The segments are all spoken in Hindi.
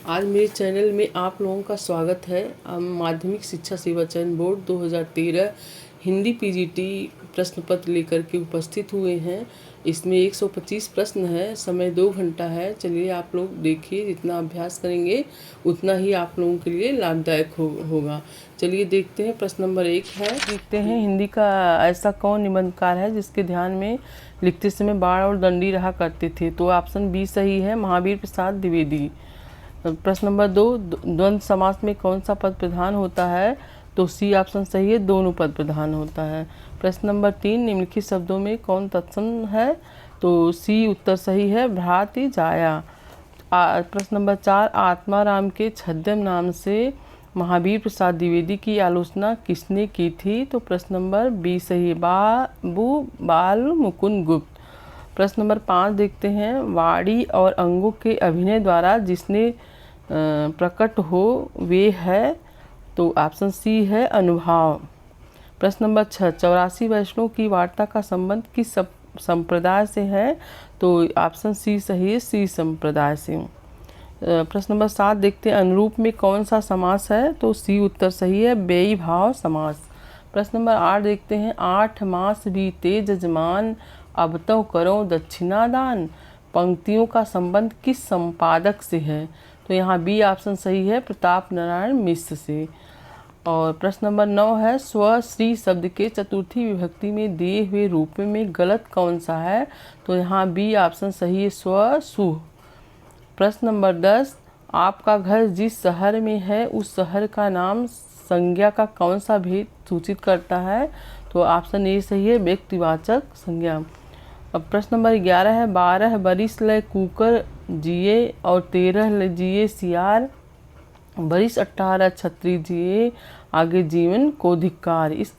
आज मेरे चैनल में आप लोगों का स्वागत है। माध्यमिक शिक्षा सेवा चयन बोर्ड 2013 हिंदी पीजीटी प्रश्न पत्र लेकर के उपस्थित हुए हैं। इसमें 125 प्रश्न है, समय 2 घंटा है। चलिए आप लोग देखिए, जितना अभ्यास करेंगे उतना ही आप लोगों के लिए लाभदायक होगा। चलिए देखते हैं। प्रश्न नंबर 1 है, देखते हैं हिंदी का ऐसा कौन निबंधकार है जिसके ध्यान में लिखते समय बाण और दंडी रहा करते थे। तो ऑप्शन बी सही है, महावीर प्रसाद द्विवेदी। प्रश्न नंबर 2, द्वंद्व समास में कौन सा पद प्रधान होता है। तो सी ऑप्शन सही है, दोनों पद प्रधान होता है। प्रश्न नंबर 3, निम्नलिखित शब्दों में कौन तत्सम है। तो सी उत्तर सही है, भ्राति जाया। प्रश्न नंबर 4, आत्माराम के छद्म नाम से महावीर प्रसाद द्विवेदी की आलोचना किसने की थी। तो प्रश्न नंबर बी सही है, बाबू बाल मुकुंद गुप्त। प्रश्न नंबर 5 देखते हैं, वाणी और अंगों के अभिनय द्वारा जिसने प्रकट हो वे है। तो ऑप्शन सी है, अनुभव। प्रश्न नंबर 6, 84 वैष्णव की वार्ता का संबंध किस संप्रदाय से है। तो ऑप्शन सी सही है, सी संप्रदाय से। प्रश्न नंबर 7 देखते हैं, अनुरूप में कौन सा समास है। तो सी उत्तर सही है, बेई भाव समास। प्रश्न नंबर 8 देखते हैं, 8 मास बीते जजमान अब तो करो दक्षिणा दान। पंक्तियों का संबंध किस संपादक से है। तो यहाँ बी ऑप्शन सही है, प्रताप नारायण मिश्र से। और प्रश्न नंबर 9 है, स्व श्री शब्द के चतुर्थी विभक्ति में दिए हुए रूप में गलत कौन सा है। तो यहाँ बी ऑप्शन सही है, स्व सु। प्रश्न नंबर 10, आपका घर जिस शहर में है उस शहर का नाम संज्ञा का कौन सा भेद सूचित करता है। तो ऑप्शन ए सही है, व्यक्तिवाचक संज्ञा। अब प्रश्न नंबर 11 है, 12 बरिस लय कुकर जिए और 13 लय जिए सियार, बरिस 18 छत्री जिए आगे जीवन को धिक्कार। इस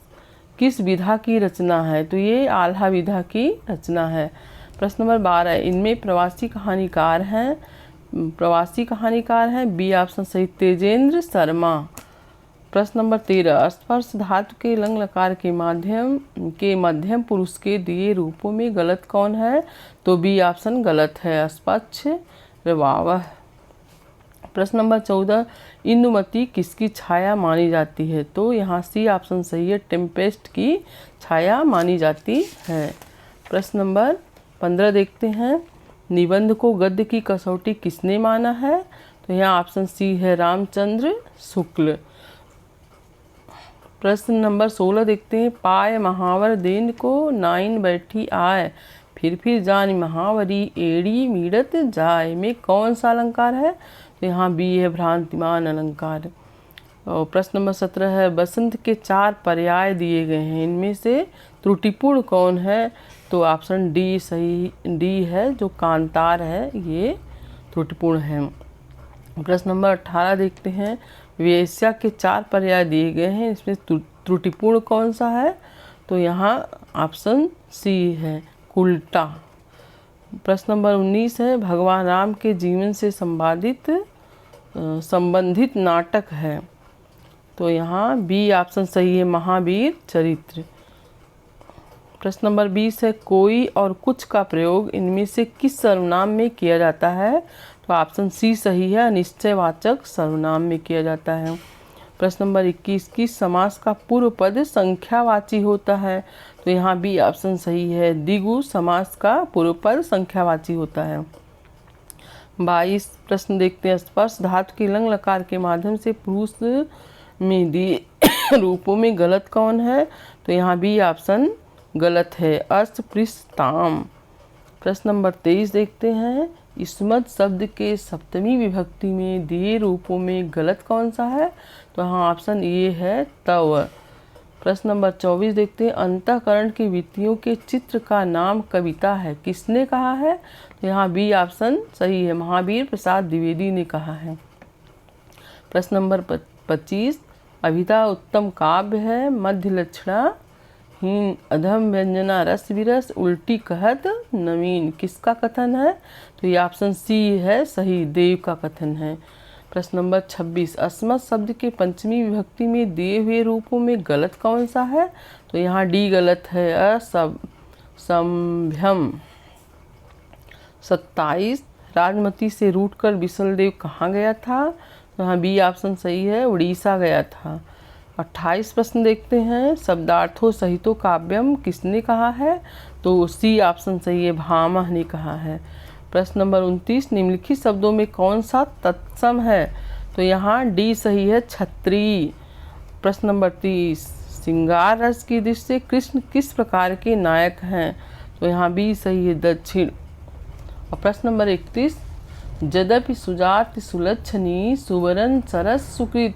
किस विधा की रचना है। तो ये आल्हा विधा की रचना है। प्रश्न नंबर 12, इनमें प्रवासी कहानीकार हैं। बी ऑप्शन सही, तेजेंद्र शर्मा। प्रश्न नंबर 13, स्पर्श धातु के लंग लकार के मध्यम पुरुष के दिए रूपों में गलत कौन है। तो बी ऑप्शन गलत है, स्पक्ष रवावह। प्रश्न नंबर 14, इंदुमती किसकी छाया मानी जाती है। तो यहाँ सी ऑप्शन सही है, टेम्पेस्ट की छाया मानी जाती है। प्रश्न नंबर 15 देखते हैं, निबंध को गद्य की कसौटी किसने माना है। तो यहाँ ऑप्शन सी है, रामचंद्र शुक्ल। प्रश्न नंबर 16 देखते हैं, पाय महावर देन को नाइन बैठी आए, फिर जान महावरी एड़ी मीड़त जाए में कौन सा अलंकार है। तो यहाँ बी है, भ्रांतिमान अलंकार। और प्रश्न नंबर 17 है, बसंत के 4 पर्याय दिए गए हैं, इनमें से त्रुटिपूर्ण कौन है। तो ऑप्शन डी सही, डी है, जो कांतार है ये त्रुटिपूर्ण है। प्रश्न नंबर 18 देखते हैं, वेश्या के 4 पर्याय दिए गए हैं, इसमें त्रुटिपूर्ण कौन सा है। तो यहाँ ऑप्शन सी है, उल्टा। प्रश्न नंबर 19 है, भगवान राम के जीवन से संबंधित नाटक है। तो यहाँ बी ऑप्शन सही है, महावीर चरित्र। प्रश्न नंबर 20 है, कोई और कुछ का प्रयोग इनमें से किस सर्वनाम में किया जाता है। तो ऑप्शन सी सही है, निश्चयवाचक सर्वनाम में किया जाता है। प्रश्न नंबर 21, किस समास का पूर्व पद संख्यावाची होता है। तो यहाँ बी ऑप्शन सही है, द्विगु समास का पूर्व पद संख्यावाची होता है। 22 प्रश्न देखते हैं, स्पर्श धातु के लंग लकार के माध्यम से पुरुष में दिए रूपों में गलत कौन है। तो यहाँ बी ऑप्शन गलत है, अस्पृशताम। प्रश्न नंबर 23 देखते हैं, इस्मत शब्द के सप्तमी विभक्ति में दिए रूपों में गलत कौन सा है। तो हाँ ऑप्शन ये है, तव। प्रश्न नंबर 24 देखते हैं, अंतःकरण की वित्तियों के चित्र का नाम कविता है, किसने कहा है। तो यहाँ बी ऑप्शन सही है, महावीर प्रसाद द्विवेदी ने कहा है। प्रश्न नंबर 25, अभिधा उत्तम काव्य है, मध्य लक्षणा हीन अधम व्यंजना रस विरस उल्टी कहत नवीन, किसका कथन है। तो ये ऑप्शन सी है सही, देव का कथन है। प्रश्न नंबर 26, अस्मत् शब्द के पंचमी विभक्ति में दिए हुए रूपों में गलत कौन सा है। तो यहाँ डी गलत है, असंभ्यम। 27, राजमती से रूठकर बिसलदेव कहाँ गया था? तो यहाँ बी ऑप्शन सही है, उड़ीसा गया था। 28 प्रश्न देखते हैं। शब्दार्थों सहितो काव्यम किसने कहा है? तो सी ऑप्शन सही है, भामह ने कहा है। प्रश्न नंबर 29, निम्नलिखित शब्दों में कौन सा तत्सम है? तो यहाँ डी सही है, छत्री। प्रश्न नंबर 30, श्रृंगार रस की दृष्टि से कृष्ण किस प्रकार के नायक हैं? तो यहाँ बी सही है, दक्षिण। और प्रश्न नंबर 31, यद्यपि सुजाति सुलक्षणी सुवरन सरस सुकृत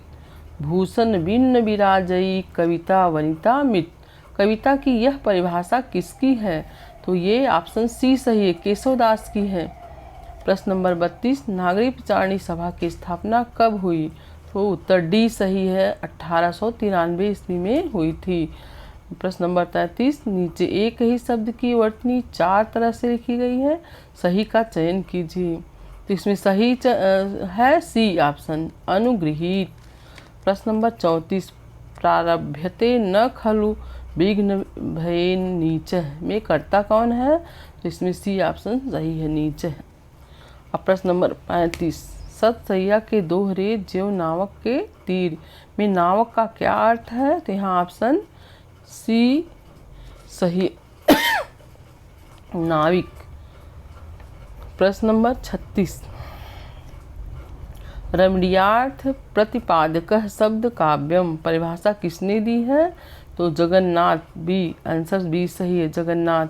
भूषण भिन्न विराजई कविता वनिता मित। कविता की यह परिभाषा किसकी है? तो ये ऑप्शन सी सही है, केशवदास की है। प्रश्न नंबर 32, नागरिक विचारणी सभा की स्थापना कब हुई? तो उत्तर डी सही है, 1893 ईस्वी में हुई थी। प्रश्न नंबर 33, नीचे एक ही शब्द की वर्तनी 4 तरह से लिखी गई है, सही का चयन कीजिए। तो इसमें सही है सी ऑप्शन, अनुगृहीत। प्रश्न नंबर 34, प्रारभ्यते न खलु विघ्न भयेन नीचः में कर्ता कौन है? तो इसमें सी ऑप्शन सही है, नीचः। अब प्रश्न नंबर 35, सतसैया के दोहरे ज्यों नावक के तीर में नावक का क्या अर्थ है? तो यहाँ ऑप्शन सी सही, नाविक। प्रश्न नंबर 36, रमणीयार्थ प्रतिपादकः शब्द काव्यम परिभाषा किसने दी है? तो जगन्नाथ, बी आंसर बी सही है, जगन्नाथ।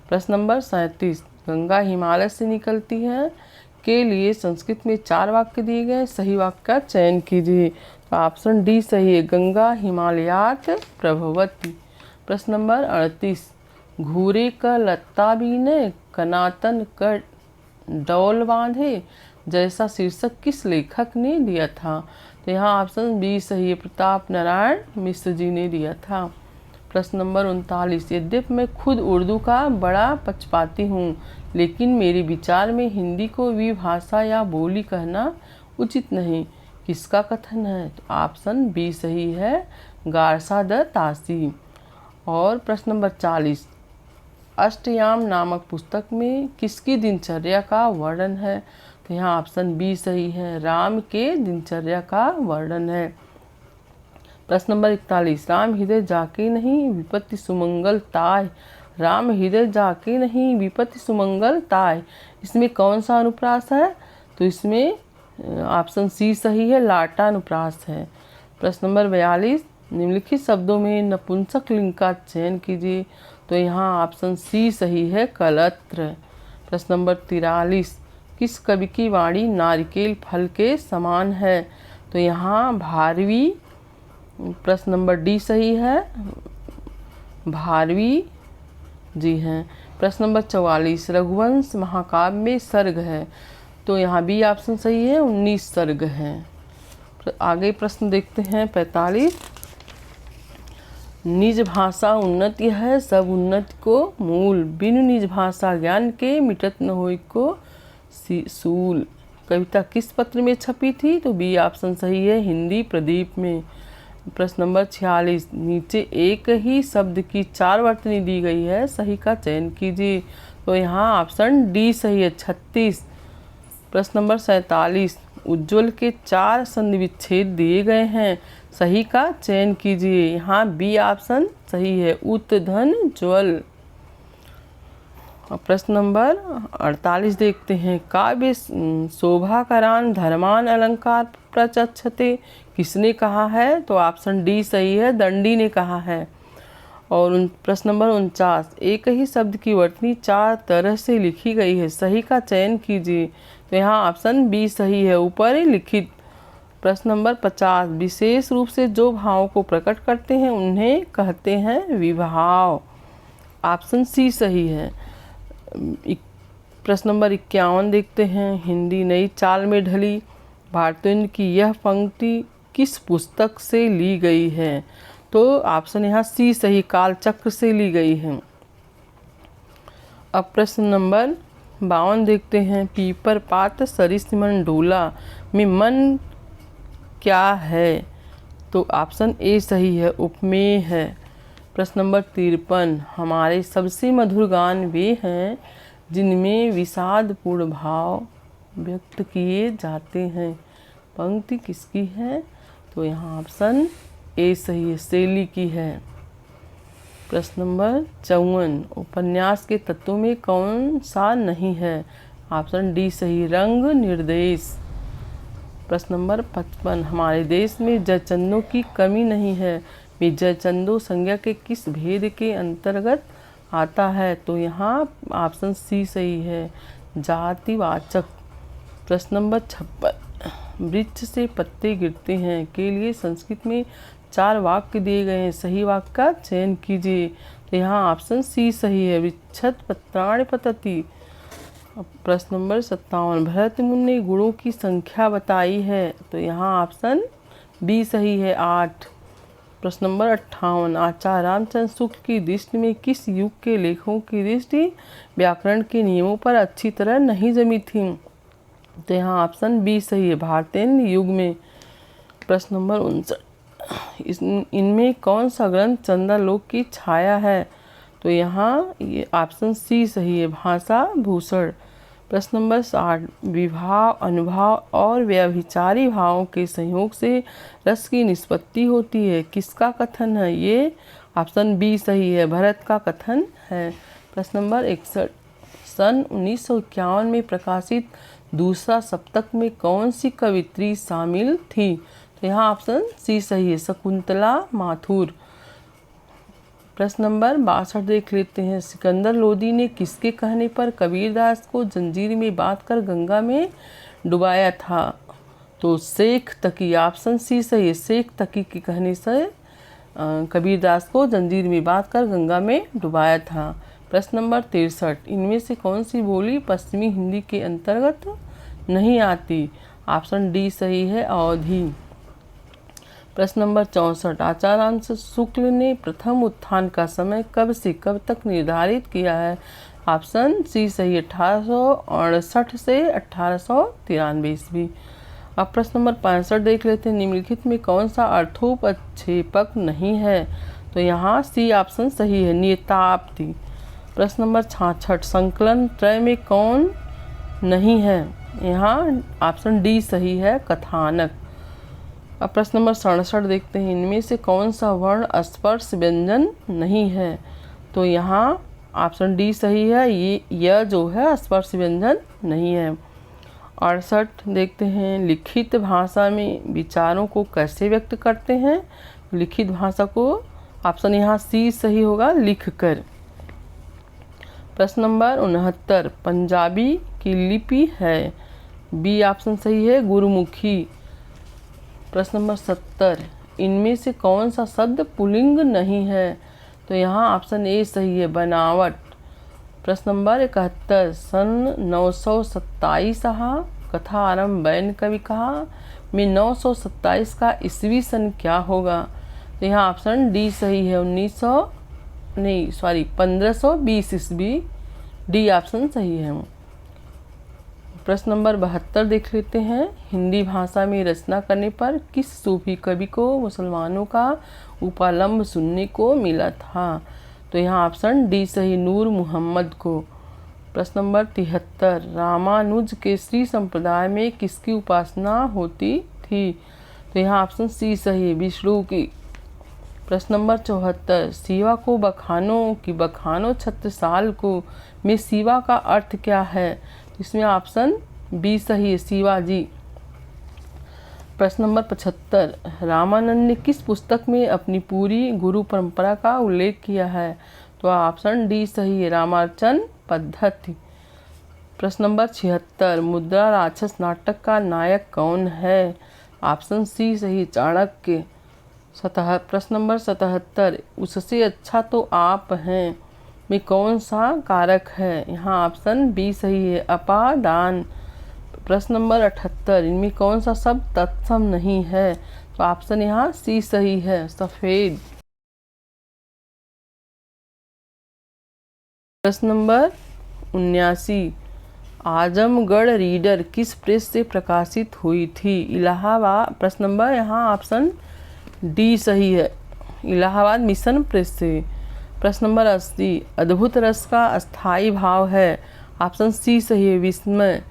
प्रश्न नंबर 37, गंगा हिमालय से निकलती है के लिए संस्कृत में 4 वाक्य दिए गए, सही वाक्य का चयन कीजिए। तो ऑप्शन डी सही है, गंगा हिमालयात प्रभवती। प्रश्न नंबर 38, घूरे का लत्ता बीने कनातन कर डौल बांधे जैसा शीर्षक किस लेखक ने दिया था? तो यहाँ ऑप्शन बी सही है, प्रताप नारायण मिश्र जी ने दिया था। प्रश्न नंबर 39, यद्यपि मैं खुद उर्दू का बड़ा पक्षपाती हूँ, लेकिन मेरे विचार में हिंदी को विभाषा या बोली कहना उचित नहीं, किसका कथन है? तो ऑप्शन बी सही है, गारसा द तासी। और प्रश्न नंबर 40, अष्टयाम नामक पुस्तक में किसकी दिनचर्या का वर्णन है? तो यहाँ ऑप्शन बी सही है, राम के दिनचर्या का वर्णन है। प्रश्न नंबर 41, राम हृदय जाके नहीं विपत्ति सुमंगल ताय, राम हृदय जाके नहीं विपत्ति सुमंगल ताय, इसमें कौन सा अनुप्रास है? तो इसमें ऑप्शन सी सही है, लाटा अनुप्रास है। प्रश्न नंबर 42, निम्नलिखित शब्दों में नपुंसक लिंग का चयन कीजिए। तो यहाँ ऑप्शन सी सही है, कलत्र। प्रश्न नंबर 43, किस कवि की वाणी नारिकेल फल के समान है? तो यहाँ भारवी। प्रश्न नंबर डी सही है, भारवी जी हैं। प्रश्न नंबर 44, रघुवंश महाकाव्य में सर्ग है? तो यहाँ बी ऑप्शन सही है, 19 सर्ग हैं। आगे प्रश्न देखते हैं 45, निज भाषा उन्नति है सब उन्नति को मूल, बिनु निज भाषा ज्ञान के मिटत न होय को सूल। कविता किस पत्र में छपी थी? तो बी ऑप्शन सही है, हिंदी प्रदीप में। प्रश्न नंबर 46, नीचे एक ही शब्द की 4 वर्तनी दी गई है, सही का चयन कीजिए। तो यहाँ ऑप्शन डी सही है, 36। प्रश्न नंबर 47, उज्ज्वल के 4 संधि विच्छेद दिए गए हैं, सही का चयन कीजिए। यहाँ बी ऑप्शन सही है, उत्धन ज्वल। प्रश्न नंबर 48 देखते हैं, काव्य शोभाकरान धर्मान अलंकार प्रचक्षते किसने कहा है? तो ऑप्शन डी सही है, दंडी ने कहा है। और प्रश्न नंबर 49, एक ही शब्द की वर्तनी 4 तरह से लिखी गई है, सही का चयन कीजिए। तो यहाँ ऑप्शन बी सही है, ऊपर लिखित। प्रश्न नंबर 50, विशेष रूप से जो भावों को प्रकट करते हैं उन्हें कहते हैं विभाव, ऑप्शन सी सही है। प्रश्न नंबर 51 देखते हैं, हिंदी नई चाल में ढली भारतेंदु की यह पंक्ति किस पुस्तक से ली गई है? तो ऑप्शन यहाँ सी सही, कालचक्र से ली गई है। अब प्रश्न नंबर 52 देखते हैं, पीपर पात सरिस मन डोला में मन क्या है? तो ऑप्शन ए सही है, उपमेय है। प्रश्न नंबर 53, हमारे सबसे मधुर गान वे हैं जिनमें विषादपूर्ण भाव व्यक्त किए जाते हैं। पंक्ति किसकी है? तो यहाँ ऑप्शन ए सही है, शैली की है। प्रश्न नंबर 54, उपन्यास के तत्वों में कौन सा नहीं है? ऑप्शन डी सही, रंग निर्देश। प्रश्न नंबर 55, हमारे देश में जयचंदों की कमी नहीं है, वे जयचंदो संज्ञा के किस भेद के अंतर्गत आता है? तो यहाँ ऑप्शन सी सही है, जातिवाचक। प्रश्न नंबर 56, वृक्ष से पत्ते गिरते हैं के लिए संस्कृत में 4 वाक्य दिए गए हैं, सही वाक्य का चयन कीजिए। तो यहाँ ऑप्शन सी सही है, वृक्षत पत्राणि पतति। प्रश्न नंबर 57, भरत मुनि ने गुणों की संख्या बताई है, तो यहाँ ऑप्शन बी सही है, 8। प्रश्न नंबर 58, आचार्य रामचंद्र शुक्ल की दृष्टि में किस युग के लेखकों की दृष्टि व्याकरण के नियमों पर अच्छी तरह नहीं जमी थी? तो यहाँ ऑप्शन बी सही है, भारतेंद्र युग में। प्रश्न नंबर 59, इनमें कौन सा ग्रंथ चंद्रालोक की छाया है? तो यहाँ ये ऑप्शन सी सही है, भाषा भूषण। प्रश्न नंबर 60, विभाव, अनुभाव और व्यभिचारी भावों के संयोग से रस की निष्पत्ति होती है, किसका कथन है? ये ऑप्शन बी सही है, भरत का कथन है। प्रश्न नंबर 61, सन 1951 में प्रकाशित दूसरा सप्तक में कौन सी कवित्री शामिल थी? तो यहाँ ऑप्शन सी सही है, शकुंतला माथुर। प्रश्न नंबर 62 देख लेते हैं, सिकंदर लोदी ने किसके कहने पर कबीरदास को जंजीर में बांधकर गंगा में डुबाया था? तो शेख तकी, ऑप्शन सी सही है, शेख तकी के कहने से कबीरदास को जंजीर में बांधकर गंगा में डुबाया था। प्रश्न नंबर 63, इनमें से कौन सी बोली पश्चिमी हिंदी के अंतर्गत नहीं आती? ऑप्शन डी सही है, अवधी। प्रश्न नंबर 64, आचार्य रामचंद्र शुक्ल ने प्रथम उत्थान का समय कब से कब तक निर्धारित किया है? ऑप्शन सी सही, 1868 से 1893 ईस्वी। अब प्रश्न नंबर 65 देख लेते हैं, निम्नलिखित में कौन सा अर्थोपक्षेपक नहीं है? तो यहाँ सी ऑप्शन सही है, नियताप्ति। प्रश्न नंबर 66, संकलन त्रय में कौन नहीं है? यहाँ ऑप्शन डी सही है, कथानक। अब प्रश्न नंबर 67 देखते हैं, इनमें से कौन सा वर्ण स्पर्श व्यंजन नहीं है? तो यहाँ ऑप्शन डी सही है, ये यह जो है स्पर्श व्यंजन नहीं है। 68 देखते हैं, लिखित भाषा में विचारों को कैसे व्यक्त करते हैं? लिखित भाषा को ऑप्शन यहाँ सी सही होगा, लिख कर। प्रश्न नंबर 69, पंजाबी की लिपि है, बी ऑप्शन सही है, गुरुमुखी। प्रश्न नंबर 70, इनमें से कौन सा शब्द पुल्लिंग नहीं है? तो यहाँ ऑप्शन ए सही है, बनावट। प्रश्न नंबर 71, सन 927 कथा आरंभ बैन कवि कहा में 927 का ईस्वी सन क्या होगा? तो यहाँ ऑप्शन डी सही है, 1520 ईस्वी, डी ऑप्शन सही है। प्रश्न नंबर 72 देख लेते हैं, हिंदी भाषा में रचना करने पर किस सूफी कवि को मुसलमानों का उपालंब सुनने को मिला था? तो यहाँ ऑप्शन डी सही, नूर मोहम्मद को। प्रश्न नंबर 73, रामानुज के श्री संप्रदाय में किसकी उपासना होती थी? तो यहाँ ऑप्शन सी सही, विष्णु की। प्रश्न नंबर 74, शिवा को बखानो छत्रसाल को में शिवा का अर्थ क्या है? इसमें ऑप्शन बी सही है, शिवाजी। प्रश्न नंबर 75, रामानंद ने किस पुस्तक में अपनी पूरी गुरु परंपरा का उल्लेख किया है? तो ऑप्शन डी सही है, रामार्चन पद्धति। प्रश्न नंबर 76, मुद्रा राक्षस नाटक का नायक कौन है? ऑप्शन सी सही, चाणक्य। प्रश्न नंबर 77, उससे अच्छा तो आप हैं में कौन सा कारक है? यहाँ ऑप्शन बी सही है, अपादान। प्रश्न नंबर 78, इनमें कौन सा शब्द तत्सम नहीं है? तो ऑप्शन यहाँ सी सही है, सफेद। प्रश्न नंबर 79, आजमगढ़ रीडर किस प्रेस से प्रकाशित हुई थी? इलाहाबाद। प्रश्न नंबर यहाँ ऑप्शन डी सही है, इलाहाबाद मिशन प्रेस से। प्रश्न नंबर 80, अद्भुत रस का अस्थाई भाव है, ऑप्शन सी सही है, विस्मय।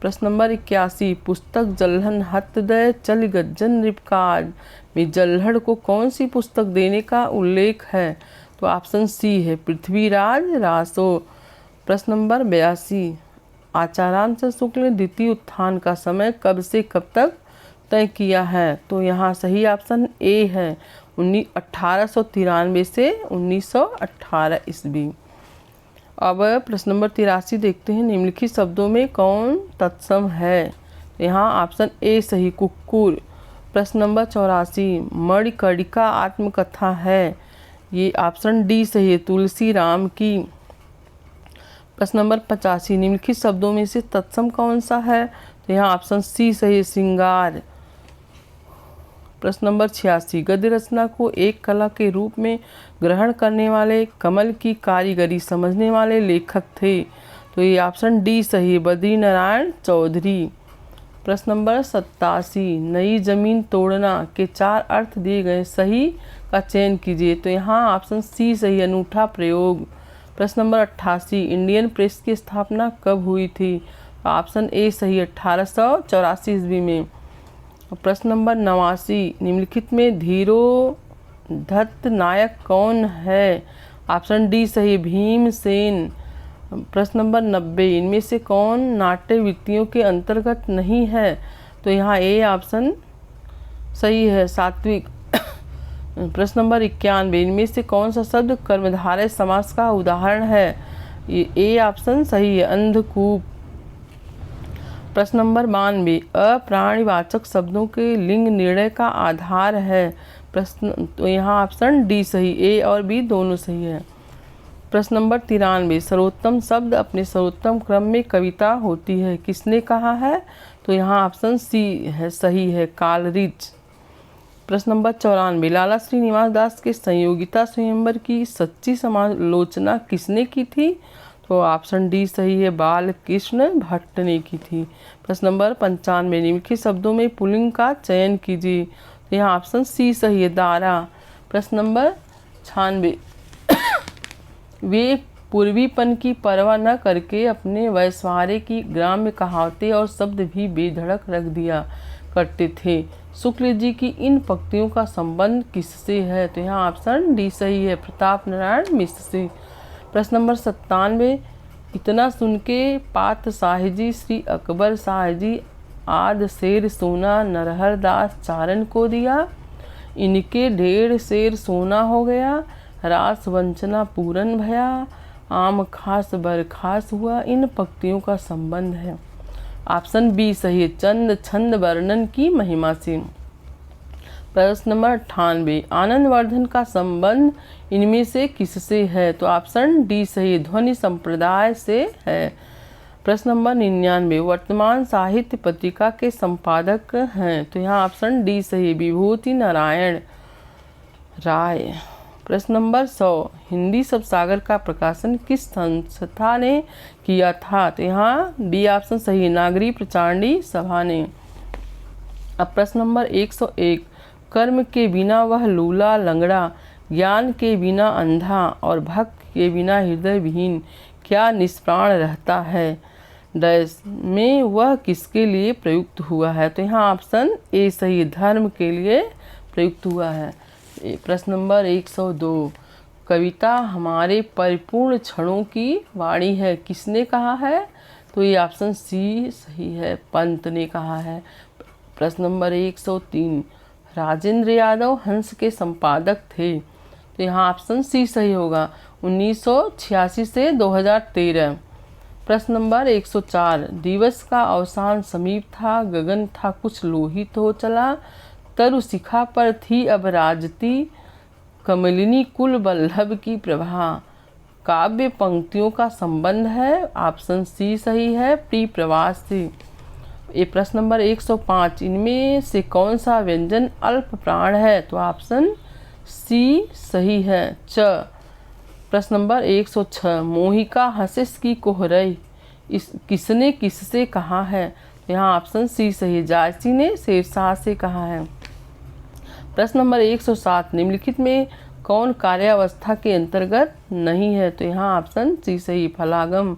प्रश्न नंबर 81, पुस्तक जल्हन हतदय चल गज्जन नृपकाज में जल्हड़ को कौन सी पुस्तक देने का उल्लेख है? तो ऑप्शन सी है पृथ्वीराज रासो। प्रश्न नंबर 82, आचार्य शुक्ल ने द्वितीय उत्थान का समय कब से कब तक तय किया है? तो यहाँ सही ऑप्शन ए है 1893 से 1918 ईस्वी। अब प्रश्न नंबर 83 देखते हैं, निम्नलिखित शब्दों में कौन तत्सम है? यहाँ ऑप्शन ए सही कुक्कुर। प्रश्न नंबर 84, मणिकर्णिका आत्मकथा है, ये ऑप्शन डी सही है तुलसी राम की। प्रश्न नंबर 85, निम्नलिखित शब्दों में से तत्सम कौन सा है? तो यहाँ ऑप्शन सी सही है श्रृंगार। प्रश्न नंबर 86, गद्य रचना को एक कला के रूप में ग्रहण करने वाले कमल की कारीगरी समझने वाले लेखक थे? तो ये ऑप्शन डी सही है बद्रीनारायण चौधरी। प्रश्न नंबर 87, नई जमीन तोड़ना के 4 अर्थ दिए गए सही का चयन कीजिए। तो यहाँ ऑप्शन सी सही अनूठा प्रयोग। प्रश्न नंबर 88, इंडियन प्रेस की स्थापना कब हुई थी? ऑप्शन ए सही 1884 ईस्वी में। प्रश्न नंबर 89, निम्नलिखित में धीरोधत्त नायक कौन है? ऑप्शन डी सही भीमसेन। प्रश्न नंबर 90, इनमें से कौन नाट्य वृत्तियों के अंतर्गत नहीं है? तो यहाँ ए ऑप्शन सही है सात्विक। प्रश्न नंबर 91, इनमें से कौन सा शब्द कर्मधारय समास का उदाहरण है? ए ऑप्शन सही है अंधकूप। प्रश्न नंबर 92, अप्राणीवाचक शब्दों के लिंग निर्णय का आधार है? प्रश्न तो यहाँ ऑप्शन डी सही, ए और बी दोनों सही है। प्रश्न नंबर 93, सर्वोत्तम शब्द अपने सर्वोत्तम क्रम में कविता होती है, किसने कहा है? तो यहाँ ऑप्शन सी है सही है कालरिज। प्रश्न नंबर 94, लाला श्रीनिवास दास के संयोगिता स्वयंवर की सच्ची समालोचना किसने की थी? तो ऑप्शन डी सही है बालकृष्ण भट्ट ने की थी। प्रश्न नंबर 95, निम्नलिखित शब्दों में पुल्लिंग का चयन कीजिए। तो यहाँ ऑप्शन सी सही है दारा। प्रश्न नंबर 96, वे पूर्वीपन की परवाह न करके अपने वैश्वारे की ग्राम्य कहावतें और शब्द भी बेधड़क रख दिया करते थे। शुक्ल जी की इन पंक्तियों का संबंध किससे है? तो यहाँ ऑप्शन डी सही है प्रताप नारायण मिश्र से। प्रश्न नंबर 97, इतना सुन के पात साहिजी श्री अकबर साहिजी आद शेर सोना नरहर दास चारण को दिया, इनके ढेर शेर सोना हो गया, रास वंचना पूरन भया, आम खास बरखास हुआ, इन पंक्तियों का संबंध है? ऑप्शन बी सही है चंद छंद वर्णन की महिमा से। प्रश्न नंबर 98, आनंदवर्धन का संबंध इनमें से किससे है? तो ऑप्शन डी सही ध्वनि संप्रदाय से है। प्रश्न नंबर 99, वर्तमान साहित्य पत्रिका के संपादक हैं? तो यहाँ ऑप्शन डी सही विभूति नारायण राय। प्रश्न नंबर 100, हिंदी शब्दसागर का प्रकाशन किस संस्था ने किया था? तो यहाँ बी ऑप्शन सही नागरी प्रचारणी सभा ने। अब प्रश्न नंबर 101, कर्म के बिना वह लूला लंगड़ा, ज्ञान के बिना अंधा और भक्त के बिना हृदय विहीन क्या निष्प्राण रहता है? डैश में वह किसके लिए प्रयुक्त हुआ है? तो यहाँ ऑप्शन ए सही धर्म के लिए प्रयुक्त हुआ है। प्रश्न नंबर 102, कविता हमारे परिपूर्ण क्षणों की वाणी है, किसने कहा है? तो ये ऑप्शन सी सही है पंत ने कहा है। प्रश्न नंबर 103, राजेंद्र यादव हंस के संपादक थे? तो यहाँ ऑप्शन सी सही होगा 1986 से 2013। प्रश्न नंबर 104, दिवस का अवसान समीप था, गगन था कुछ लोहित हो चला, तरु शिखा पर थी अब राजती, कमलिनी कुल वल्लभ की प्रभा, काव्य पंक्तियों का संबंध है? ऑप्शन सी सही है प्री प्रवास से। ये प्रश्न नंबर 105, इनमें से कौन सा व्यंजन अल्प प्राण है? तो ऑप्शन सी सही है च। प्रश्न नंबर 106, मोहिका हंसेस की कोहरई किसने किससे कहा है? यहाँ ऑप्शन सी सही जायसी ने शेरशाह से कहा है। प्रश्न नंबर 107, निम्नलिखित में कौन कार्यावस्था के अंतर्गत नहीं है? तो यहाँ ऑप्शन सी सही फलागम।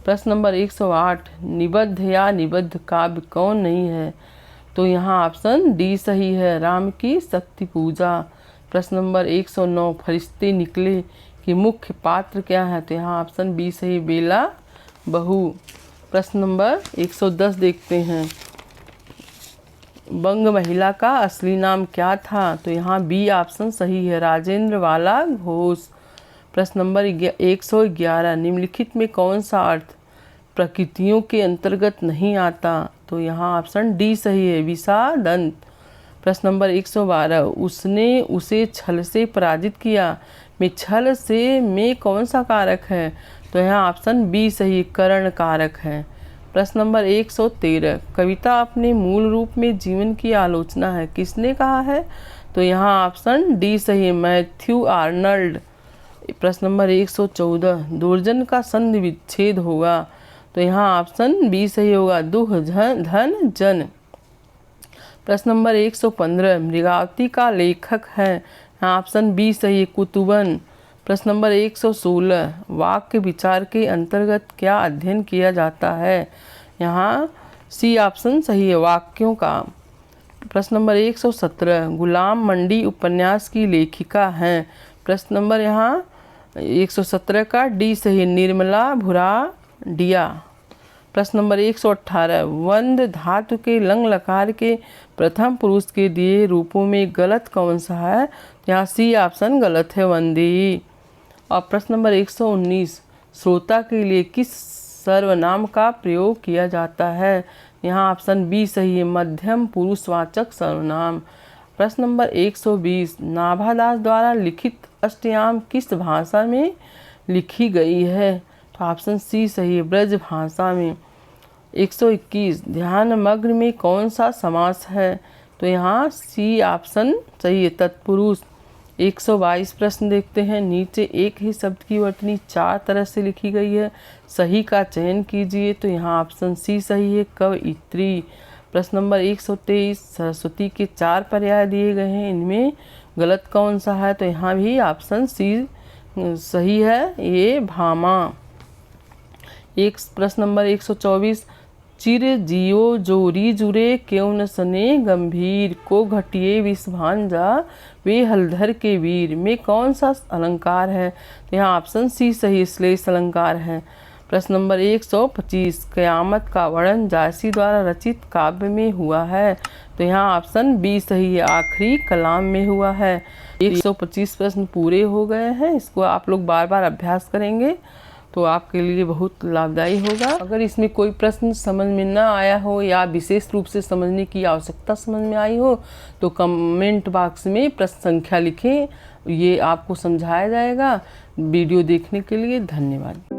प्रश्न नंबर 108, निबद्ध या निबद्ध काव्य कौन नहीं है? तो यहाँ ऑप्शन डी सही है, राम की शक्ति पूजा। प्रश्न नंबर 109, फरिश्ते निकले कि मुख्य पात्र क्या है? तो यहाँ ऑप्शन बी सही, बेला बहू। प्रश्न नंबर 110 देखते हैं, बंग महिला का असली नाम क्या था? तो यहाँ बी ऑप्शन सही है, राजेंद्र वाला घोष। प्रश्न नंबर 111, निम्नलिखित में कौन सा अर्थ प्रकृतियों के अंतर्गत नहीं आता? तो यहाँ ऑप्शन डी सही है, विषादंत। प्रश्न नंबर 112, उसने उसे छल से पराजित किया में छल से में कौन सा कारक है? तो यहाँ ऑप्शन बी सही, करण कारक है। प्रश्न नंबर 113, कविता अपने मूल रूप में जीवन की आलोचना है, किसने कहा है? तो यहाँ ऑप्शन डी सही, मैथ्यू आर्नल्ड। प्रश्न नंबर 114, दुर्जन का संधि विच्छेद होगा, तो यहाँ ऑप्शन बी सही होगा, दुह धन जन। प्रश्न नंबर 115, मृगावती का लेखक है, यहाँ ऑप्शन बी सही, कुतुबन। प्रश्न नंबर 116, वाक्य विचार के अंतर्गत क्या अध्ययन किया जाता है? यहाँ सी ऑप्शन सही है, वाक्यों का। प्रश्न नंबर 117, गुलाम मंडी उपन्यास की लेखिका हैं, प्रश्न नंबर यहाँ 117 का डी सही, निर्मला भुराडिया। प्रश्न नंबर 118, वंद धातु के लंग लकार के प्रथम पुरुष के दिए रूपों में गलत कौन सा है? यहाँ सी ऑप्शन गलत है, वंदी। और प्रश्न नंबर 119, श्रोता के लिए किस सर्वनाम का प्रयोग किया जाता है? यहाँ ऑप्शन बी सही है, मध्यम पुरुषवाचक सर्वनाम। प्रश्न नंबर 120, नाभादास द्वारा लिखित अष्टयाम किस भाषा में लिखी गई है? तो ऑप्शन सी सही है, ब्रज भाषा में। 121, ध्यानमग्न में कौन सा समास है? तो यहाँ सी ऑप्शन सही है, तत्पुरुष। 122 प्रश्न देखते हैं, नीचे एक ही शब्द की वर्तनी 4 तरह से लिखी गई है, सही का चयन कीजिए। तो यहाँ ऑप्शन सी सही है, कवयित्री। प्रश्न नंबर 123, सरस्वती के 4 पर्याय दिए गए हैं, इनमें गलत कौन सा है? तो यहाँ भी ऑप्शन सी सही है, ये भामा। एक प्रश्न नंबर 124, चिर जियो जोरी जुरे क्यों न सने गंभीर, को घटिए विषभांजा वे हलधर के वीर में कौन सा अलंकार है? तो यहाँ ऑप्शन सी सही, श्लेष अलंकार है। प्रश्न नंबर 125, कयामत का वर्णन जायसी द्वारा रचित काव्य में हुआ है, तो यहाँ ऑप्शन बी सही है, आखिरी कलाम में हुआ है। 125 प्रश्न पूरे हो गए हैं, इसको आप लोग बार बार अभ्यास करेंगे तो आपके लिए बहुत लाभदायी होगा। अगर इसमें कोई प्रश्न समझ में ना आया हो या विशेष रूप से समझने की आवश्यकता समझ में आई हो तो कमेंट बॉक्स में प्रश्न संख्या लिखें, ये आपको समझाया जाएगा। वीडियो देखने के लिए धन्यवाद।